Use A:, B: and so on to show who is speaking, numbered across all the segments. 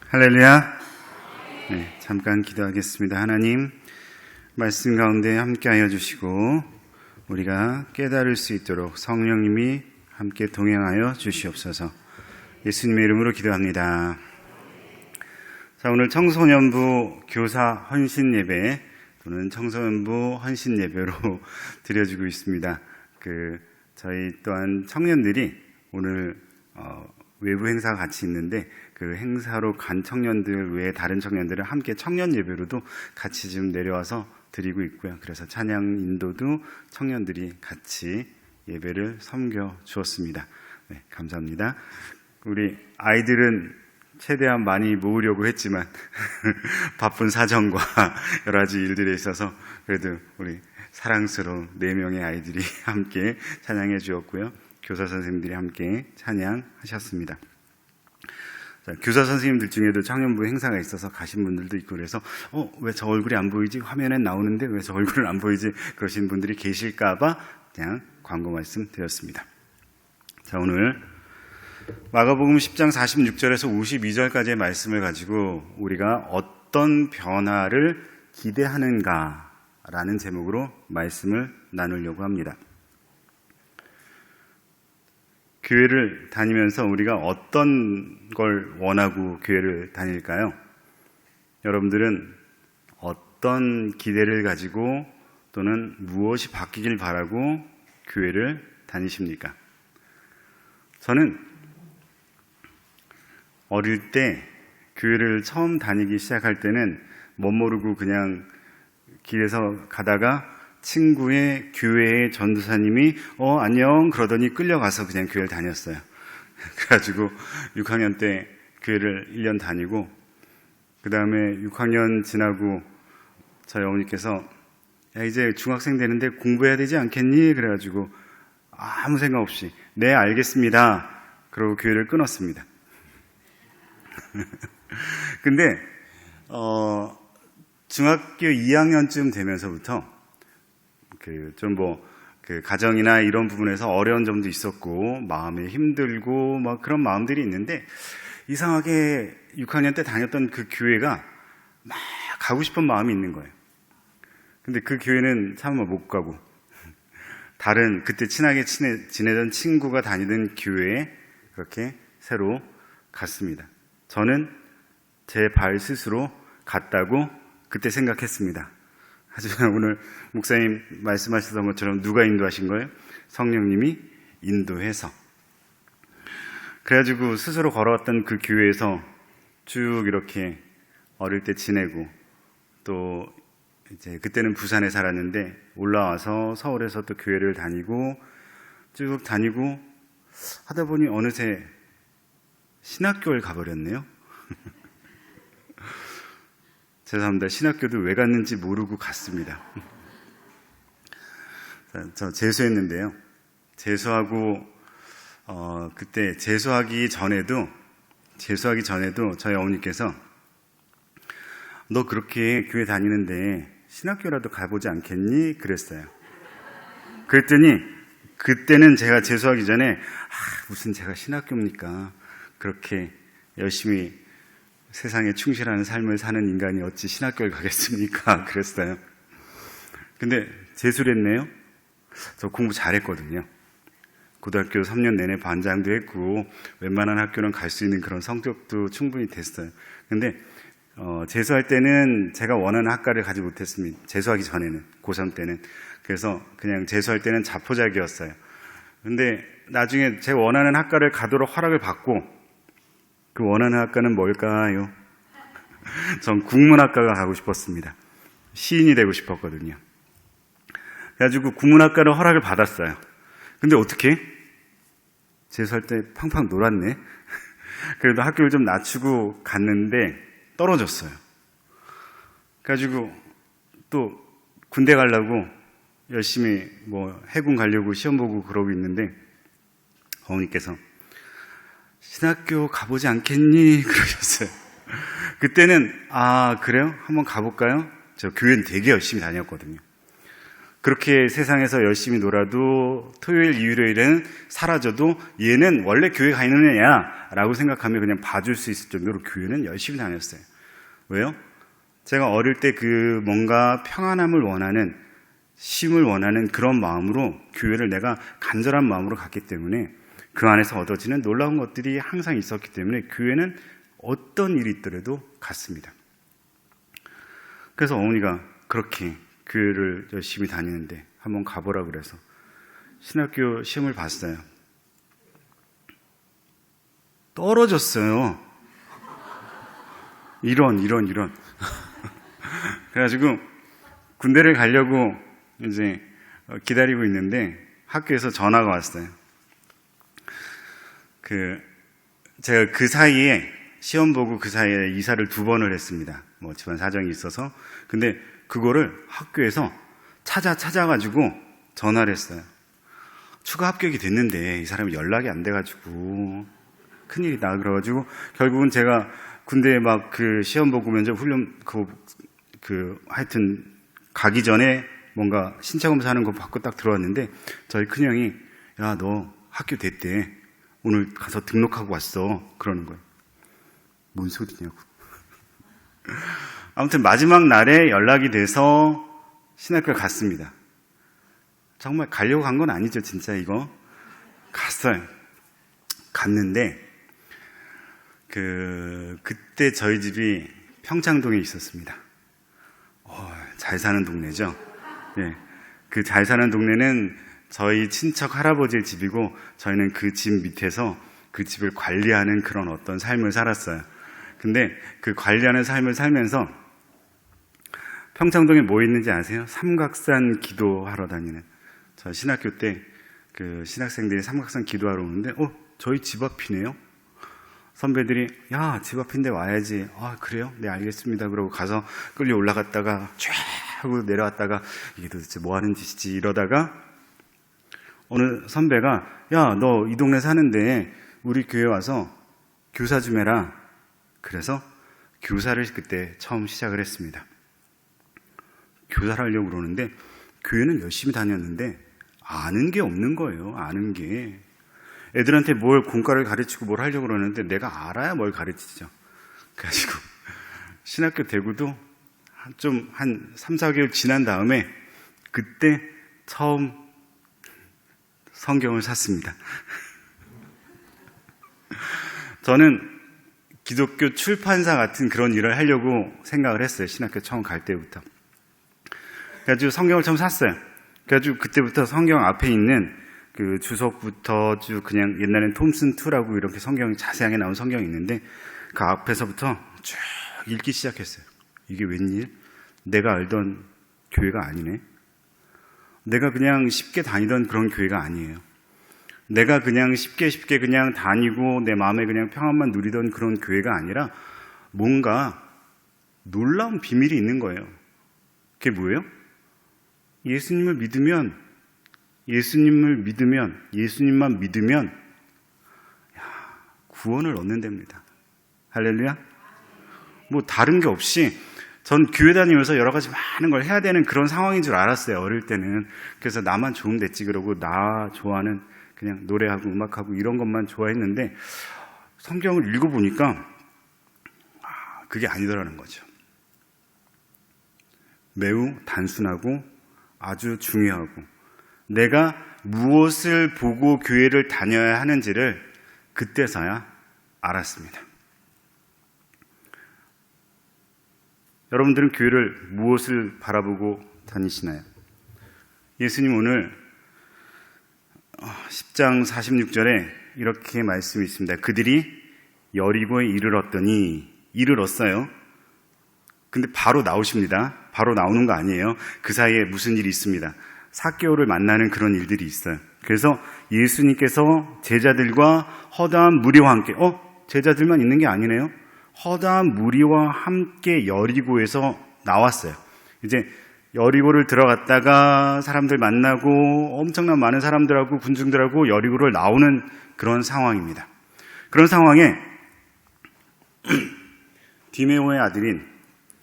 A: 할렐루야. 네, 잠깐 기도하겠습니다. 하나님, 말씀 가운데 함께하여 주시고 우리가 깨달을 수 있도록 성령님이 함께 동행하여 주시옵소서. 예수님의 이름으로 기도합니다. 자, 오늘 청소년부 교사 헌신 예배 또는 청소년부 헌신 예배로 드려지고 있습니다. 저희 또한 청년들이 오늘 외부 행사가 같이 있는데 그 행사로 간 청년들 외에 다른 청년들은 함께 청년 예배로도 같이 지금 내려와서 드리고 있고요. 그래서 찬양 인도도 청년들이 같이 예배를 섬겨 주었습니다. 네, 감사합니다. 우리 아이들은 최대한 많이 모으려고 했지만 바쁜 사정과 여러 가지 일들에 있어서 그래도 우리 사랑스러운 4명의 아이들이 함께 찬양해 주었고요. 교사 선생님들이 함께 찬양하셨습니다. 자, 교사 선생님들 중에도 청년부 행사가 있어서 가신 분들도 있고 그래서 왜 저 얼굴이 안 보이지? 화면엔 나오는데 왜 저 얼굴은 안 보이지? 그러신 분들이 계실까봐 그냥 광고 말씀 드렸습니다. 자, 오늘 마가복음 10장 46절에서 52절까지의 말씀을 가지고 우리가 어떤 변화를 기대하는가라는 제목으로 말씀을 나누려고 합니다. 교회를 다니면서 우리가 어떤 걸 원하고 교회를 다닐까요? 여러분들은 어떤 기대를 가지고 또는 무엇이 바뀌길 바라고 교회를 다니십니까? 저는 어릴 때 교회를 처음 다니기 시작할 때는 멋모르고 그냥 길에서 가다가 친구의 교회의 전도사님이 안녕 그러더니 끌려가서 그냥 교회를 다녔어요. 그래가지고 6학년 때 교회를 1년 다니고 그 다음에 6학년 지나고 저희 어머니께서 야 이제 중학생 되는데 공부해야 되지 않겠니? 그래가지고 아무 생각 없이 네 알겠습니다. 그러고 교회를 끊었습니다. 근데 중학교 2학년쯤 되면서부터 가정이나 이런 부분에서 어려운 점도 있었고, 마음이 힘들고, 그런 마음들이 있는데, 이상하게 6학년 때 다녔던 그 교회가 막 가고 싶은 마음이 있는 거예요. 근데 그 교회는 차마 못 가고, 다른 그때 친하게 지내던 친구가 다니던 교회에 그렇게 새로 갔습니다. 저는 제 발 스스로 갔다고 그때 생각했습니다. 하지만 오늘 목사님 말씀하셨던 것처럼 누가 인도하신 거예요? 성령님이 인도해서. 그래가지고 스스로 걸어왔던 그 교회에서 쭉 이렇게 어릴 때 지내고 또 이제 그때는 부산에 살았는데 올라와서 서울에서 또 교회를 다니고 쭉 다니고 하다 보니 어느새 신학교를 가버렸네요. 죄송합니다. 신학교도 왜 갔는지 모르고 갔습니다. 저 재수했는데요. 재수하고 그때 재수하기 전에도 저희 어머니께서 너 그렇게 교회 다니는데 신학교라도 가보지 않겠니? 그랬어요. 그랬더니 그때는 제가 재수하기 전에 무슨 제가 신학교입니까? 그렇게 열심히 세상에 충실하는 삶을 사는 인간이 어찌 신학교를 가겠습니까? 그랬어요. 근데 재수를 했네요. 저 공부 잘했거든요. 고등학교 3년 내내 반장도 했고 웬만한 학교는 갈 수 있는 그런 성격도 충분히 됐어요. 근데 재수할 때는 제가 원하는 학과를 가지 못했습니다. 재수하기 전에는, 고3 때는. 그래서 그냥 재수할 때는 자포자기였어요. 근데 나중에 제가 원하는 학과를 가도록 허락을 받고 그 원하는 학과는 뭘까요? 전 국문학과가 가고 싶었습니다. 시인이 되고 싶었거든요. 그래가지고 국문학과를 허락을 받았어요. 근데 어떻게? 재수할 때 팡팡 놀았네. 그래도 학교를 좀 낮추고 갔는데 떨어졌어요. 그래가지고 또 군대 가려고 열심히 해군 가려고 시험 보고 그러고 있는데 어머니께서 신학교 가보지 않겠니? 그러셨어요. 그때는 그래요? 한번 가볼까요? 저 교회는 되게 열심히 다녔거든요. 그렇게 세상에서 열심히 놀아도 토요일, 일요일은 사라져도 얘는 원래 교회 가 있는 애야 라고 생각하면 그냥 봐줄 수 있을 정도로 교회는 열심히 다녔어요. 왜요? 제가 어릴 때 그 뭔가 평안함을 원하는, 쉼을 원하는 그런 마음으로 교회를 내가 간절한 마음으로 갔기 때문에 그 안에서 얻어지는 놀라운 것들이 항상 있었기 때문에 교회는 어떤 일이 있더라도 갔습니다. 그래서 어머니가 그렇게 교회를 열심히 다니는데 한번 가보라 그래서 신학교 시험을 봤어요. 떨어졌어요. 이런. 그래가지고 군대를 가려고 이제 기다리고 있는데 학교에서 전화가 왔어요. 제가 그 사이에 시험 보고 그 사이에 이사를 2번을 했습니다. 뭐 집안 사정이 있어서. 근데 그거를 학교에서 찾아가지고 전화를 했어요. 추가 합격이 됐는데 이 사람이 연락이 안 돼가지고 큰일이다. 그래가지고 결국은 제가 군대에 막 그 시험 보고 면접 훈련 하여튼 가기 전에 뭔가 신체 검사하는 거 받고 딱 들어왔는데 저희 큰형이 야, 너 학교 됐대. 오늘 가서 등록하고 왔어. 그러는 거예요. 뭔 소리냐고. 아무튼 마지막 날에 연락이 돼서 신학교에 갔습니다. 정말 가려고 간 건 아니죠, 진짜 이거. 갔어요. 갔는데 그때 저희 집이 평창동에 있었습니다. 잘 사는 동네죠. 예. 그 잘 사는 동네는 저희 친척 할아버지의 집이고 저희는 그 집 밑에서 그 집을 관리하는 그런 어떤 삶을 살았어요. 근데 그 관리하는 삶을 살면서 평창동에 뭐 있는지 아세요? 삼각산 기도하러 다니는. 저 신학교 때 그 신학생들이 삼각산 기도하러 오는데 저희 집 앞이네요. 선배들이 야, 집 앞인데 와야지. 아, 그래요? 네, 알겠습니다. 그러고 가서 끌려 올라갔다가 쫙 하고 내려왔다가 이게 도대체 뭐 하는 짓이지 이러다가 어느 선배가 야, 너 이 동네 사는데 우리 교회 와서 교사 좀 해라. 그래서 교사를 그때 처음 시작을 했습니다. 교사를 하려고 그러는데 교회는 열심히 다녔는데 아는 게 없는 거예요. 아는 게. 애들한테 뭘 공과를 가르치고 뭘 하려고 그러는데 내가 알아야 뭘 가르치죠. 그래가지고 신학교 되고도 좀 한 3, 4개월 지난 다음에 그때 처음 성경을 샀습니다. 저는 기독교 출판사 같은 그런 일을 하려고 생각을 했어요. 신학교 처음 갈 때부터. 그래가지고 성경을 처음 샀어요. 그래가지고 그때부터 성경 앞에 있는 그 주석부터 쭉 그냥 옛날엔 톰슨2라고 이렇게 성경이 자세하게 나온 성경이 있는데 그 앞에서부터 쭉 읽기 시작했어요. 이게 웬일? 내가 알던 교회가 아니네. 내가 그냥 쉽게 다니던 그런 교회가 아니에요. 내가 그냥 쉽게 그냥 다니고 내 마음에 그냥 평안만 누리던 그런 교회가 아니라 뭔가 놀라운 비밀이 있는 거예요. 그게 뭐예요? 예수님을 믿으면 예수님만 믿으면 구원을 얻는 데입니다. 할렐루야. 뭐 다른 게 없이 전 교회 다니면서 여러 가지 많은 걸 해야 되는 그런 상황인 줄 알았어요. 어릴 때는. 그래서 나만 좋으면 됐지 그러고 나 좋아하는 그냥 노래하고 음악하고 이런 것만 좋아했는데 성경을 읽어보니까 그게 아니더라는 거죠. 매우 단순하고 아주 중요하고 내가 무엇을 보고 교회를 다녀야 하는지를 그때서야 알았습니다. 여러분들은 교회를 무엇을 바라보고 다니시나요? 예수님 오늘 10장 46절에 이렇게 말씀이 있습니다. 그들이 여리고에 이르렀어요. 근데 바로 나오십니다. 바로 나오는 거 아니에요. 그 사이에 무슨 일이 있습니다. 삭개오를 만나는 그런 일들이 있어요. 그래서 예수님께서 제자들과 허다한 무리와 함께 제자들만 있는 게 아니네요. 허다한 무리와 함께 여리고에서 나왔어요. 이제 여리고를 들어갔다가 사람들 만나고 엄청난 많은 사람들하고 군중들하고 여리고를 나오는 그런 상황입니다. 그런 상황에 디메오의 아들인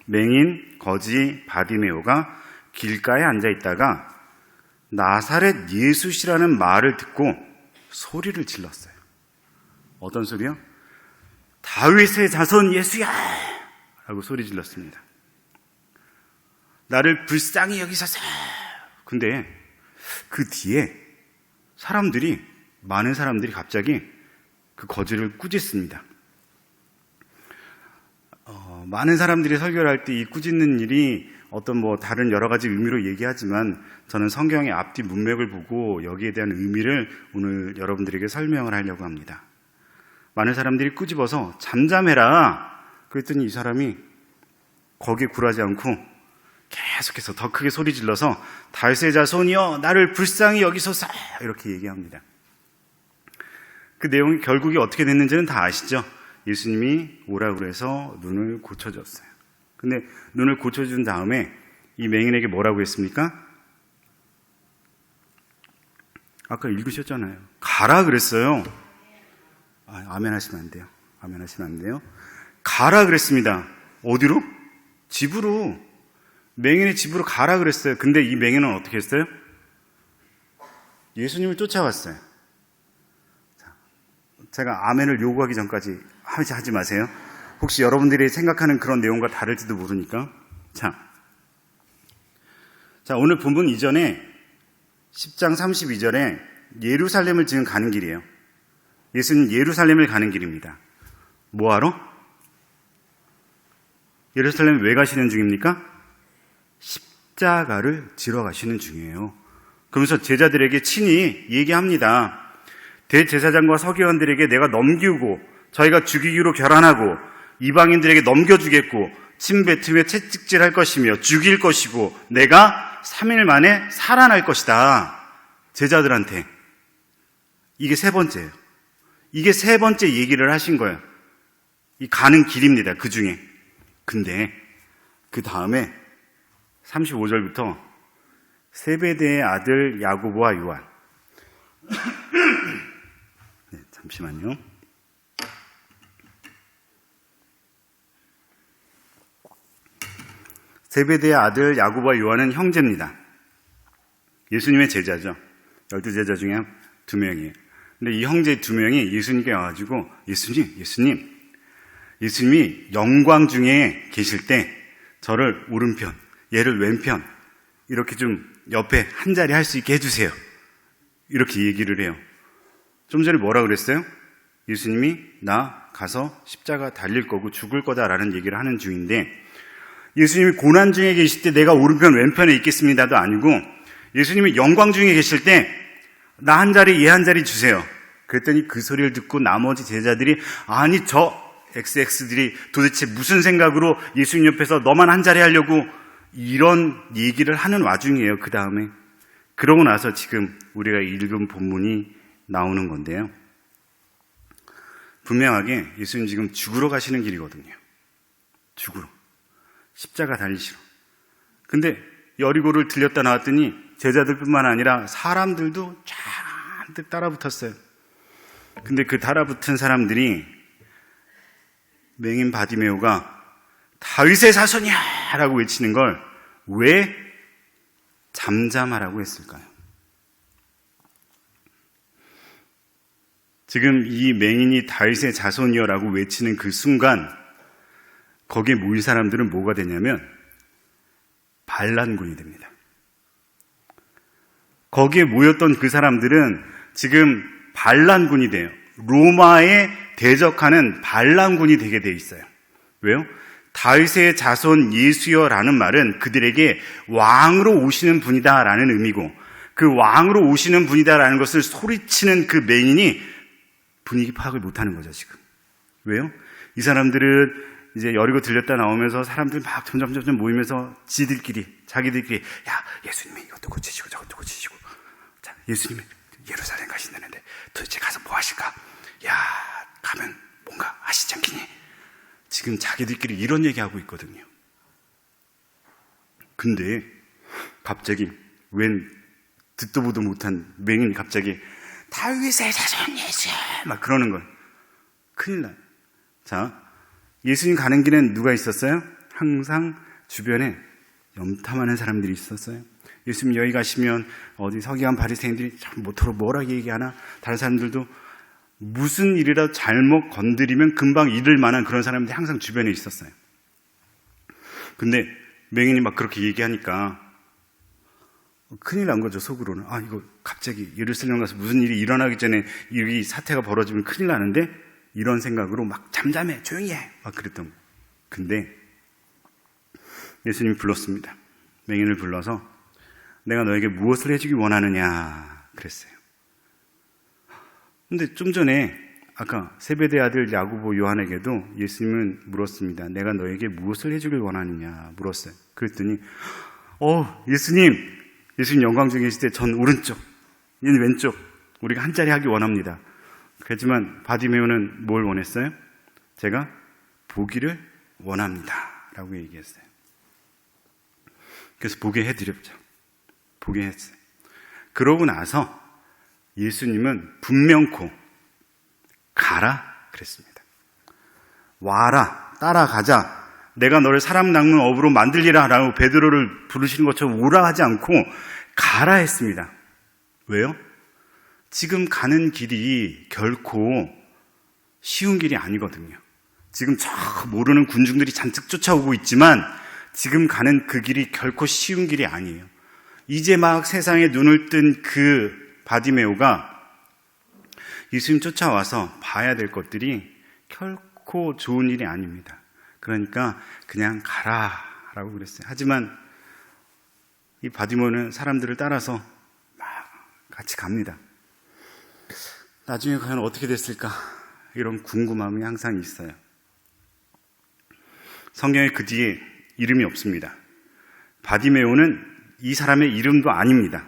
A: 맹인 거지 바디메오가 길가에 앉아 있다가 나사렛 예수시라는 말을 듣고 소리를 질렀어요. 어떤 소리요? 다윗의 자손 예수야! 라고 소리 질렀습니다. 나를 불쌍히 여기소서. 근데 그 뒤에 많은 사람들이 갑자기 그 거지를 꾸짖습니다. 많은 사람들이 설교를 할 때 이 꾸짖는 일이 어떤 다른 여러 가지 의미로 얘기하지만 저는 성경의 앞뒤 문맥을 보고 여기에 대한 의미를 오늘 여러분들에게 설명을 하려고 합니다. 많은 사람들이 꾸짖어서 잠잠해라. 그랬더니 이 사람이 거기에 굴하지 않고 계속해서 더 크게 소리 질러서 다윗의 자손이여 나를 불쌍히 여기소서 이렇게 얘기합니다. 그 내용이 결국이 어떻게 됐는지는 다 아시죠? 예수님이 오라고 해서 눈을 고쳐줬어요. 근데 눈을 고쳐준 다음에 이 맹인에게 뭐라고 했습니까? 아까 읽으셨잖아요. 가라 그랬어요. 아멘 하시면 안 돼요. 아멘 하시면 안 돼요. 가라 그랬습니다. 어디로? 집으로. 맹인의 집으로 가라 그랬어요. 근데 이 맹인은 어떻게 했어요? 예수님을 쫓아왔어요. 제가 아멘을 요구하기 전까지 하지 마세요. 혹시 여러분들이 생각하는 그런 내용과 다를지도 모르니까. 자, 오늘 본문 이전에 10장 32절에 예루살렘을 지금 가는 길이에요. 예수님 예루살렘을 가는 길입니다. 뭐하러? 예루살렘 왜 가시는 중입니까? 십자가를 지러 가시는 중이에요. 그러면서 제자들에게 친히 얘기합니다. 대제사장과 서기관들에게 내가 넘기고 저희가 죽이기로 결단하고 이방인들에게 넘겨주겠고 침뱉으며 채찍질할 것이며 죽일 것이고 내가 3일 만에 살아날 것이다. 제자들한테. 이게 세 번째예요. 이게 세 번째 얘기를 하신 거예요. 이 가는 길입니다. 그 중에. 근데 그 다음에 35절부터 세베대의 아들 야고보와 요한. 네, 잠시만요. 세베대의 아들 야고보와 요한은 형제입니다. 예수님의 제자죠. 12제자 중에 2명이에요. 근데 이 형제 2명이 예수님께 와가지고 예수님이 영광 중에 계실 때 저를 오른편, 얘를 왼편 이렇게 좀 옆에 한 자리 할 수 있게 해주세요. 이렇게 얘기를 해요. 좀 전에 뭐라 그랬어요? 예수님이 나 가서 십자가 달릴 거고 죽을 거다라는 얘기를 하는 중인데 예수님이 고난 중에 계실 때 내가 오른편 왼편에 있겠습니다도 아니고 예수님이 영광 중에 계실 때 나 한 자리 얘 한 자리 주세요. 그랬더니 그 소리를 듣고 나머지 제자들이 아니 저 XX들이 도대체 무슨 생각으로 예수님 옆에서 너만 한 자리 하려고 이런 얘기를 하는 와중이에요. 그 다음에 그러고 나서 지금 우리가 읽은 본문이 나오는 건데요. 분명하게 예수님 지금 죽으러 가시는 길이거든요. 죽으러. 십자가 달리시러. 근데 여리고를 들렸다 나왔더니 제자들뿐만 아니라 사람들도 잔뜩 따라붙었어요. 근데 그 따라붙은 사람들이 맹인 바디메오가 다윗의 자손이야! 라고 외치는 걸 왜 잠잠하라고 했을까요? 지금 이 맹인이 다윗의 자손이여 라고 외치는 그 순간 거기에 모인 사람들은 뭐가 되냐면 반란군이 됩니다. 거기에 모였던 그 사람들은 지금 반란군이 돼요. 로마에 대적하는 반란군이 되게 돼 있어요. 왜요? 다윗의 자손 예수여라는 말은 그들에게 왕으로 오시는 분이다라는 의미고 그 왕으로 오시는 분이다라는 것을 소리치는 그 맹인이 분위기 파악을 못하는 거죠 지금. 왜요? 이 사람들은 이제 여리고 들렸다 나오면서 사람들 막 점점 모이면서 자기들끼리 야 예수님이 이것도 고치시고 저것도 고치시고 자 예수님이 예루살렘 가신다는데 도대체 가서 뭐 하실까? 야 가면 뭔가 하시지 않겠니? 지금 자기들끼리 이런 얘기하고 있거든요. 근데 갑자기 웬 듣도 보도 못한 맹인이 갑자기 다윗의 자손 예수 막 그러는 거예요. 큰일 나요. 자 예수님 가는 길엔 누가 있었어요? 항상 주변에 염탐하는 사람들이 있었어요. 예수님 여기 가시면 어디 서기관 바리새인들이 참 모토로 뭐라고 얘기하나? 다른 사람들도 무슨 일이라도 잘못 건드리면 금방 잃을 만한 그런 사람들이 항상 주변에 있었어요. 근데 맹인이 막 그렇게 얘기하니까 큰일 난 거죠, 속으로는. 아, 이거 갑자기 예루살렘 가서 무슨 일이 일어나기 전에 이 사태가 벌어지면 큰일 나는데? 이런 생각으로 막 잠잠해, 조용히 해! 막 그랬던 거예요. 근데 예수님이 불렀습니다. 맹인을 불러서 내가 너에게 무엇을 해주기 원하느냐 그랬어요. 근데 좀 전에 아까 세베대 아들 야고보 요한에게도 예수님은 물었습니다. 내가 너에게 무엇을 해주길 원하느냐 물었어요. 그랬더니 예수님 영광 중에 계실 때 전 오른쪽, 얘는 왼쪽, 우리가 한 자리 하기 원합니다. 그렇지만 바디메오는 뭘 원했어요? 제가 보기를 원합니다 라고 얘기했어요. 그래서 보게 해드렸죠. 보게 했어요. 그러고 나서 예수님은 분명코 가라 그랬습니다. 와라, 따라가자. 내가 너를 사람 낚는 어부로 만들리라 라고 베드로를 부르시는 것처럼 오라 하지 않고 가라 했습니다. 왜요? 지금 가는 길이 결코 쉬운 길이 아니거든요. 지금 저 모르는 군중들이 잔뜩 쫓아오고 있지만 지금 가는 그 길이 결코 쉬운 길이 아니에요. 이제 막 세상에 눈을 뜬 그 바디메오가 예수님 쫓아와서 봐야 될 것들이 결코 좋은 일이 아닙니다. 그러니까 그냥 가라라고 그랬어요. 하지만 이 바디메오는 사람들을 따라서 막 같이 갑니다. 나중에 과연 어떻게 됐을까? 이런 궁금함이 항상 있어요. 성경에 그 뒤에 이름이 없습니다. 바디메오는 이 사람의 이름도 아닙니다.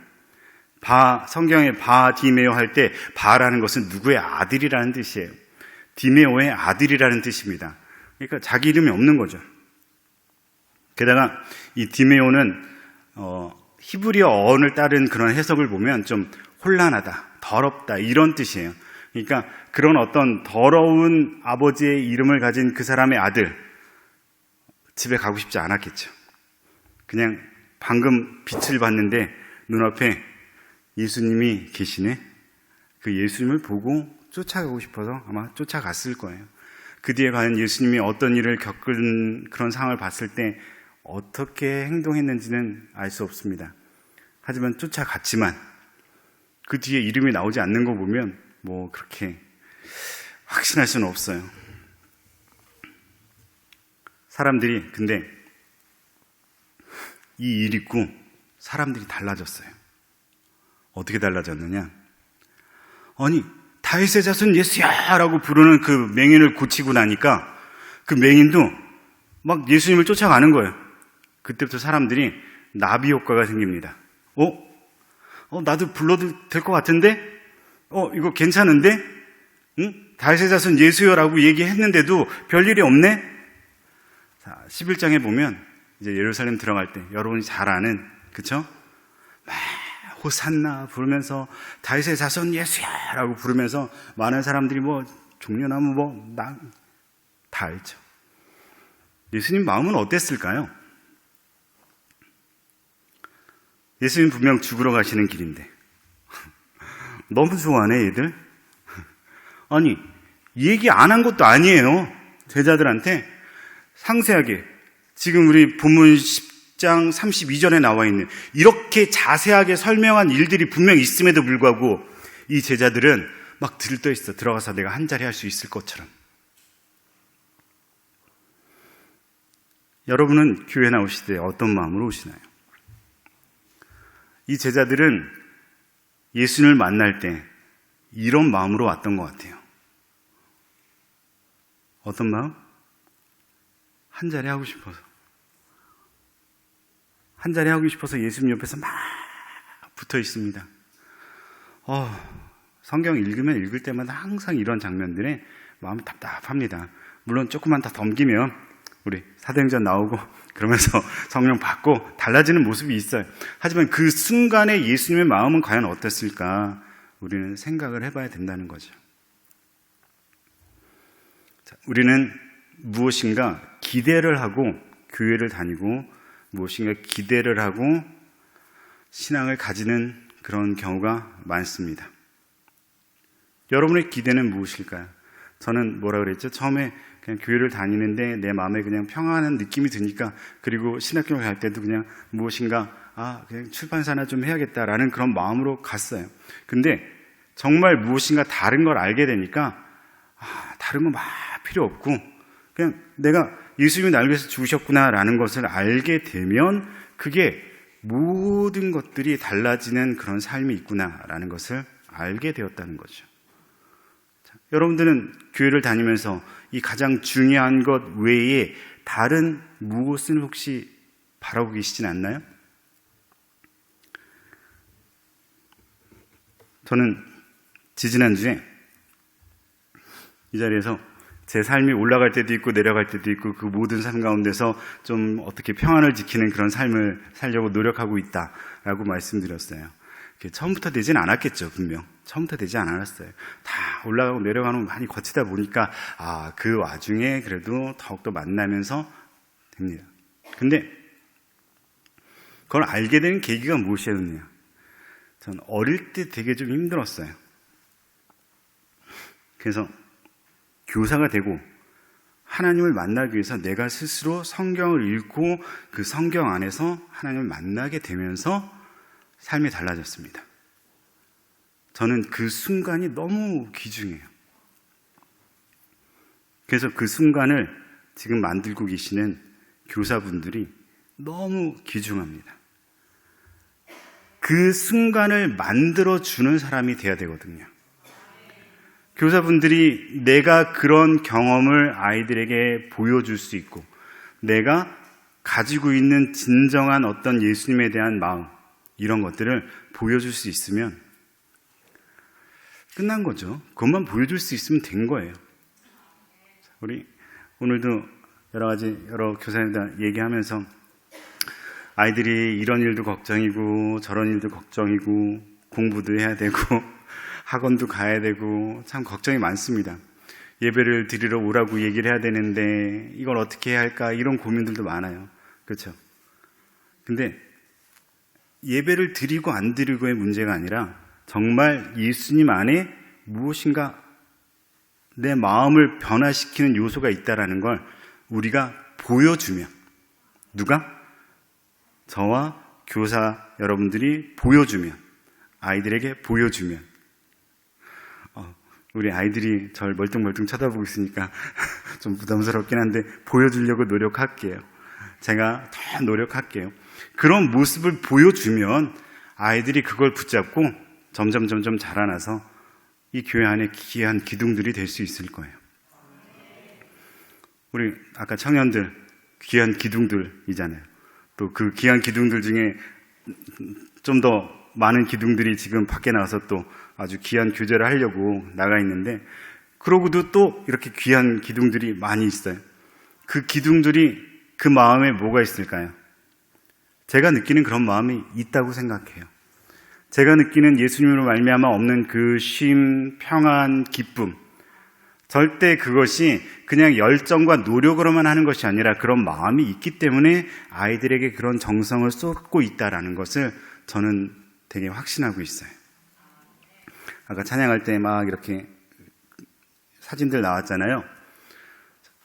A: 성경에 바디메오 할 때 바라는 것은 누구의 아들이라는 뜻이에요. 디메오의 아들이라는 뜻입니다. 그러니까 자기 이름이 없는 거죠. 게다가 이 디메오는 히브리어 어원을 따른 그런 해석을 보면 좀 혼란하다, 더럽다 이런 뜻이에요. 그러니까 그런 어떤 더러운 아버지의 이름을 가진 그 사람의 아들, 집에 가고 싶지 않았겠죠. 그냥 방금 빛을 봤는데 눈앞에 예수님이 계시네. 그 예수님을 보고 쫓아가고 싶어서 아마 쫓아갔을 거예요. 그 뒤에 과연 예수님이 어떤 일을 겪은 그런 상황을 봤을 때 어떻게 행동했는지는 알 수 없습니다. 하지만 쫓아갔지만 그 뒤에 이름이 나오지 않는 거 보면 뭐 그렇게 확신할 수는 없어요. 사람들이 근데 이 일 있고 사람들이 달라졌어요. 어떻게 달라졌느냐? 아니 다윗의 자손 예수야 라고 부르는 그 맹인을 고치고 나니까 그 맹인도 막 예수님을 쫓아가는 거예요. 그때부터 사람들이 나비 효과가 생깁니다. 나도 불러도 될 것 같은데? 이거 괜찮은데? 응? 다윗의 자손 예수여라고 얘기했는데도 별일이 없네? 자, 11장에 보면 이제 예루살렘 들어갈 때 여러분이 잘 아는, 그쵸? 막 호산나 부르면서 다윗의 자손 예수야라고 부르면서 많은 사람들이 뭐 종려나무 다 알죠. 예수님 마음은 어땠을까요? 예수님 분명 죽으러 가시는 길인데 너무 좋아하네 얘들. 아니 얘기 안 한 것도 아니에요. 제자들한테 상세하게 지금 우리 본문 10장 32절에 나와 있는 이렇게 자세하게 설명한 일들이 분명 있음에도 불구하고 이 제자들은 막 들떠 있어. 들어가서 내가 한 자리 할 수 있을 것처럼. 여러분은 교회 나오실 때 어떤 마음으로 오시나요? 이 제자들은 예수님을 만날 때 이런 마음으로 왔던 것 같아요. 어떤 마음? 한 자리 하고 싶어서. 한 자리 하고 싶어서 예수님 옆에서 막 붙어 있습니다. 성경 읽으면 읽을 때마다 항상 이런 장면들에 마음이 답답합니다. 물론 조금만 더 덤기면 우리 사도행전 나오고 그러면서 성령 받고 달라지는 모습이 있어요. 하지만 그 순간에 예수님의 마음은 과연 어땠을까? 우리는 생각을 해봐야 된다는 거죠. 자, 우리는 무엇인가 기대를 하고 교회를 다니고 무엇인가 기대를 하고 신앙을 가지는 그런 경우가 많습니다. 여러분의 기대는 무엇일까요? 저는 뭐라 그랬죠? 처음에 그냥 교회를 다니는데 내 마음에 그냥 평안한 느낌이 드니까, 그리고 신학교를 갈 때도 그냥 무엇인가 그냥 출판사나 좀 해야겠다라는 그런 마음으로 갔어요. 근데 정말 무엇인가 다른 걸 알게 되니까 다른 거 막 필요 없고 그냥 내가 예수님이 나를 위해서 죽으셨구나라는 것을 알게 되면 그게 모든 것들이 달라지는 그런 삶이 있구나라는 것을 알게 되었다는 거죠. 여러분들은 교회를 다니면서 이 가장 중요한 것 외에 다른 무엇을 혹시 바라고 계시진 않나요? 저는 지지난주에 이 자리에서 제 삶이 올라갈 때도 있고 내려갈 때도 있고 그 모든 삶 가운데서 좀 어떻게 평안을 지키는 그런 삶을 살려고 노력하고 있다라고 말씀드렸어요. 처음부터 되진 않았겠죠, 분명. 처음부터 되지 않았어요. 다 올라가고 내려가는 걸 많이 거치다 보니까 그 와중에 그래도 더욱더 만나면서 됩니다. 근데 그걸 알게 된 계기가 무엇이었느냐? 전 어릴 때 되게 좀 힘들었어요. 그래서 교사가 되고 하나님을 만나기 위해서 내가 스스로 성경을 읽고 그 성경 안에서 하나님을 만나게 되면서 삶이 달라졌습니다. 저는 그 순간이 너무 귀중해요. 그래서 그 순간을 지금 만들고 계시는 교사분들이 너무 귀중합니다. 그 순간을 만들어주는 사람이 돼야 되거든요. 교사분들이 내가 그런 경험을 아이들에게 보여줄 수 있고 내가 가지고 있는 진정한 어떤 예수님에 대한 마음, 이런 것들을 보여줄 수 있으면 끝난 거죠. 그것만 보여줄 수 있으면 된 거예요. 우리 오늘도 여러 교사님들 얘기하면서 아이들이 이런 일도 걱정이고 저런 일도 걱정이고 공부도 해야 되고 학원도 가야 되고 참 걱정이 많습니다. 예배를 드리러 오라고 얘기를 해야 되는데 이걸 어떻게 해야 할까, 이런 고민들도 많아요. 그렇죠? 근데 예배를 드리고 안 드리고의 문제가 아니라 정말 예수님 안에 무엇인가 내 마음을 변화시키는 요소가 있다라는 걸 우리가 보여주면, 누가? 저와 교사 여러분들이 보여주면, 아이들에게 보여주면, 우리 아이들이 절 멀뚱멀뚱 쳐다보고 있으니까 좀 부담스럽긴 한데 보여주려고 노력할게요. 제가 더 노력할게요. 그런 모습을 보여주면 아이들이 그걸 붙잡고 점점 자라나서 이 교회 안에 귀한 기둥들이 될 수 있을 거예요. 우리 아까 청년들 귀한 기둥들이잖아요. 또 그 귀한 기둥들 중에 좀 더 많은 기둥들이 지금 밖에 나와서 또 아주 귀한 교제를 하려고 나가 있는데, 그러고도 또 이렇게 귀한 기둥들이 많이 있어요. 그 기둥들이 그 마음에 뭐가 있을까요? 제가 느끼는 그런 마음이 있다고 생각해요. 제가 느끼는 예수님으로 말미암아 없는 그 쉼, 평안, 기쁨, 절대 그것이 그냥 열정과 노력으로만 하는 것이 아니라 그런 마음이 있기 때문에 아이들에게 그런 정성을 쏟고 있다라는 것을 저는 되게 확신하고 있어요. 아까 찬양할 때 막 이렇게 사진들 나왔잖아요.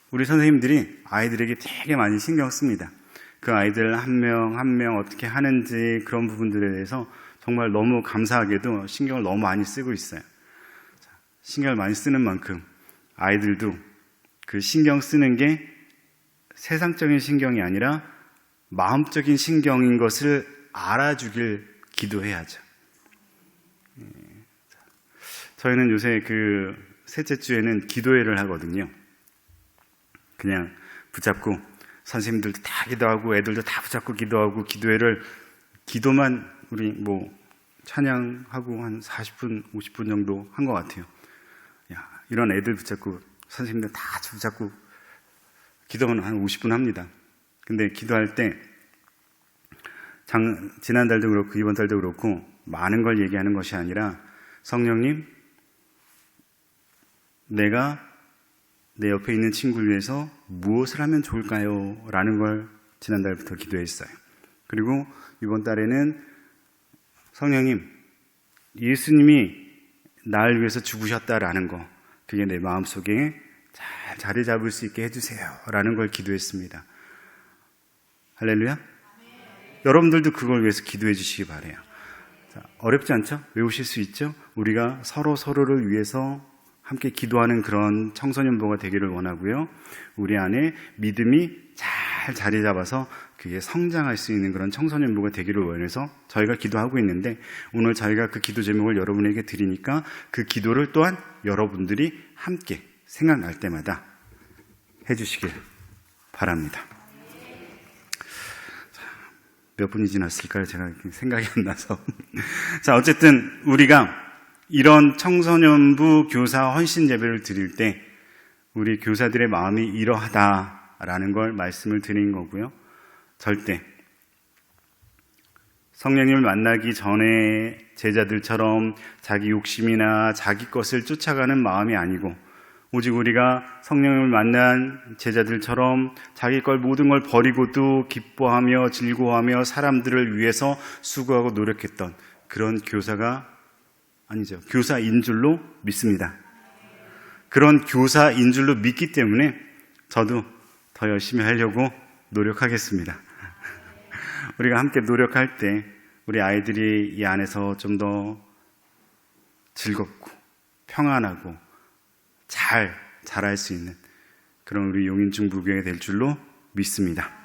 A: 우리 선생님들이 아이들에게 되게 많이 신경 씁니다. 그 아이들 한 명 한 명 어떻게 하는지 그런 부분들에 대해서 정말 너무 감사하게도 신경을 너무 많이 쓰고 있어요. 신경을 많이 쓰는 만큼 아이들도 그 신경 쓰는 게 세상적인 신경이 아니라 마음적인 신경인 것을 알아주길 기도해야죠. 저희는 요새 그 셋째 주에는 기도회를 하거든요. 그냥 붙잡고 선생님들도 다 기도하고 애들도 다 붙잡고 기도하고 기도만 우리 찬양하고 한 40분, 50분 정도 한 것 같아요. 이런 애들 붙잡고 선생님들 다 붙잡고 기도는 한 50분 합니다. 근데 기도할 때 지난달도 그렇고 이번 달도 그렇고 많은 걸 얘기하는 것이 아니라 성령님, 내가 내 옆에 있는 친구를 위해서 무엇을 하면 좋을까요? 라는 걸 지난달부터 기도했어요. 그리고 이번 달에는 성령님, 예수님이 나를 위해서 죽으셨다라는 거, 그게 내 마음속에 잘 자리 잡을 수 있게 해주세요 라는 걸 기도했습니다. 할렐루야. 여러분들도 그걸 위해서 기도해 주시기 바라요. 자, 어렵지 않죠? 외우실 수 있죠? 우리가 서로를 위해서 함께 기도하는 그런 청소년부가 되기를 원하고요. 우리 안에 믿음이 잘 자리 잡아서 그게 성장할 수 있는 그런 청소년부가 되기를 원해서 저희가 기도하고 있는데, 오늘 저희가 그 기도 제목을 여러분에게 드리니까 그 기도를 또한 여러분들이 함께 생각날 때마다 해주시길 바랍니다. 자, 몇 분이 지났을까요? 제가 생각이 안 나서. 자, 어쨌든 우리가 이런 청소년부 교사 헌신 예배를 드릴 때 우리 교사들의 마음이 이러하다라는 걸 말씀을 드린 거고요. 절대 성령님을 만나기 전에 제자들처럼 자기 욕심이나 자기 것을 쫓아가는 마음이 아니고, 오직 우리가 성령님을 만난 제자들처럼 자기 걸 모든 걸 버리고도 기뻐하며 즐거워하며 사람들을 위해서 수고하고 노력했던 그런 교사가 아니죠. 교사인 줄로 믿습니다. 그런 교사인 줄로 믿기 때문에 저도 더 열심히 하려고 노력하겠습니다. 우리가 함께 노력할 때 우리 아이들이 이 안에서 좀 더 즐겁고 평안하고 잘 자랄 수 있는 그런 우리 용인중부교회가 될 줄로 믿습니다.